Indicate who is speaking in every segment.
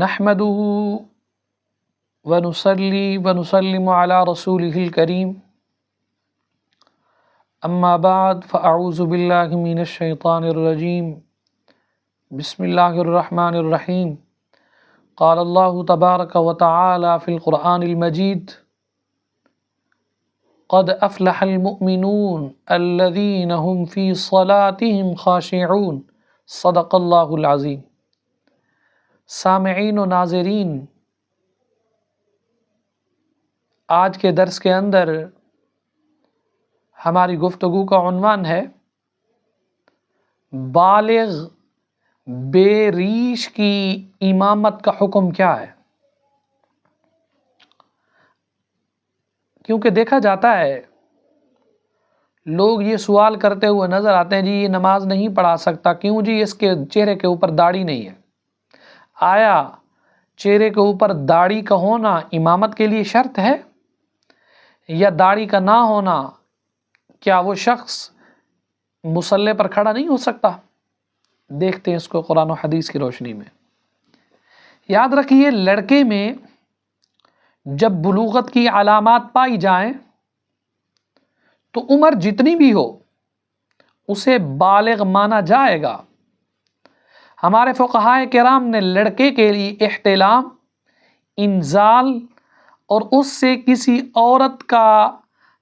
Speaker 1: نحمده ونصلي ونسلم على رسوله الكريم اما بعد فاعوذ باللہ من الشیطان الرجیم بسم اللہ الرحمن الرحیم قال اللہ تبارک وتعالی فی القرآن المجید قد افلح المؤمنون الذین هم فی صلاتهم خاشعون صدق اللہ العظیم۔ سامعین و ناظرین، آج کے درس کے اندر ہماری گفتگو کا عنوان ہے بالغ بے ریش کی امامت کا حکم کیا ہے؟ کیونکہ دیکھا جاتا ہے لوگ یہ سوال کرتے ہوئے نظر آتے ہیں، جی یہ نماز نہیں پڑھا سکتا، کیوں جی اس کے چہرے کے اوپر داڑھی نہیں ہے؟ آیا چہرے کے اوپر داڑھی کا ہونا امامت کے لیے شرط ہے، یا داڑھی کا نہ ہونا کیا وہ شخص مصلی پر کھڑا نہیں ہو سکتا؟ دیکھتے ہیں اس کو قرآن و حدیث کی روشنی میں۔ یاد رکھیے، لڑکے میں جب بلوغت کی علامات پائی جائیں تو عمر جتنی بھی ہو اسے بالغ مانا جائے گا۔ ہمارے فقہائے کرام نے لڑکے کے لیے احتلام، انزال اور اس سے کسی عورت کا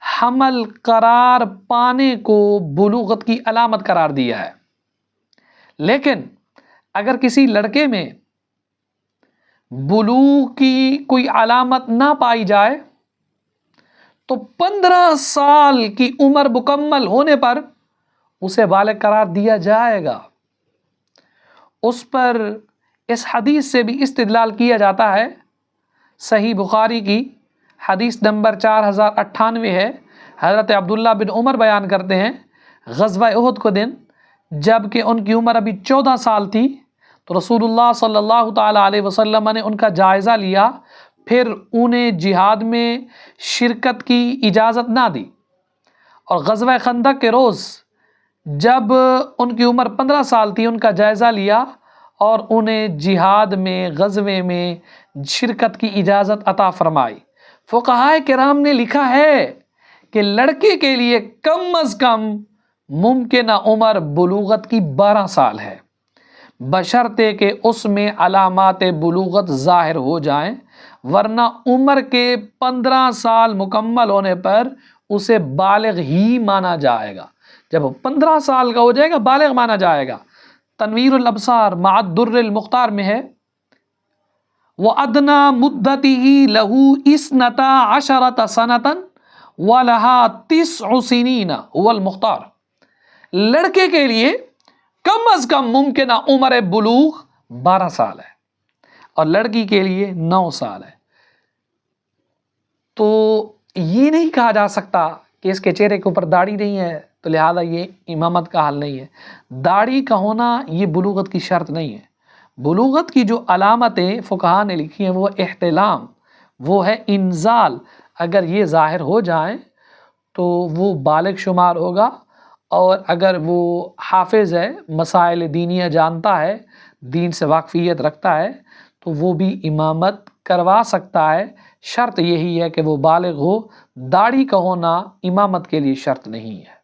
Speaker 1: حمل قرار پانے کو بلوغت کی علامت قرار دیا ہے۔ لیکن اگر کسی لڑکے میں بلوغ کی کوئی علامت نہ پائی جائے تو 15 سال کی عمر مکمل ہونے پر اسے بالغ قرار دیا جائے گا۔ اس پر اس حدیث سے بھی استدلال کیا جاتا ہے، صحیح بخاری کی حدیث نمبر 4098 ہے۔ حضرت عبداللہ بن عمر بیان کرتے ہیں، غزوہ احد کو دن جب کہ ان کی عمر ابھی 14 سال تھی تو رسول اللہ صلی اللہ تعالیٰ علیہ وسلم نے ان کا جائزہ لیا، پھر انہیں جہاد میں شرکت کی اجازت نہ دی، اور غزوہ خندق کے روز جب ان کی عمر 15 سال تھی ان کا جائزہ لیا اور انہیں جہاد میں غزوے میں شرکت کی اجازت عطا فرمائی۔ فقہائے کرام نے لکھا ہے کہ لڑکے کے لیے کم از کم ممکنہ عمر بلوغت کی 12 سال ہے، بشرطے کہ اس میں علامات بلوغت ظاہر ہو جائیں، ورنہ عمر کے 15 سال مکمل ہونے پر اسے بالغ ہی مانا جائے گا۔ جب 15 سال کا ہو جائے گا بالغ مانا جائے گا۔ تنویر الابصار مع الدر المختار میں ہے وَأَدْنَى مُدَّتِهِ لَهُ 12 سَنَةً وَلَهَا 9 سِنِينَ هو المختار۔ لڑکے کے لیے کم از کم ممکنہ عمر بلوغ 12 سال ہے اور لڑکی کے لیے 9 سال ہے۔ تو یہ نہیں کہا جا سکتا کہ اس کے چہرے کے اوپر داڑھی نہیں ہے تو لہذا یہ امامت کا حل نہیں ہے۔ داڑھی کا ہونا یہ بلوغت کی شرط نہیں ہے۔ بلوغت کی جو علامتیں فقہا نے لکھی ہیں وہ احتلام، وہ ہے انزال، اگر یہ ظاہر ہو جائیں تو وہ بالغ شمار ہوگا، اور اگر وہ حافظ ہے، مسائل دینیہ جانتا ہے، دین سے واقفیت رکھتا ہے تو وہ بھی امامت کروا سکتا ہے۔ شرط یہی ہے کہ وہ بالغ ہو، داڑھی کا ہونا امامت کے لیے شرط نہیں ہے۔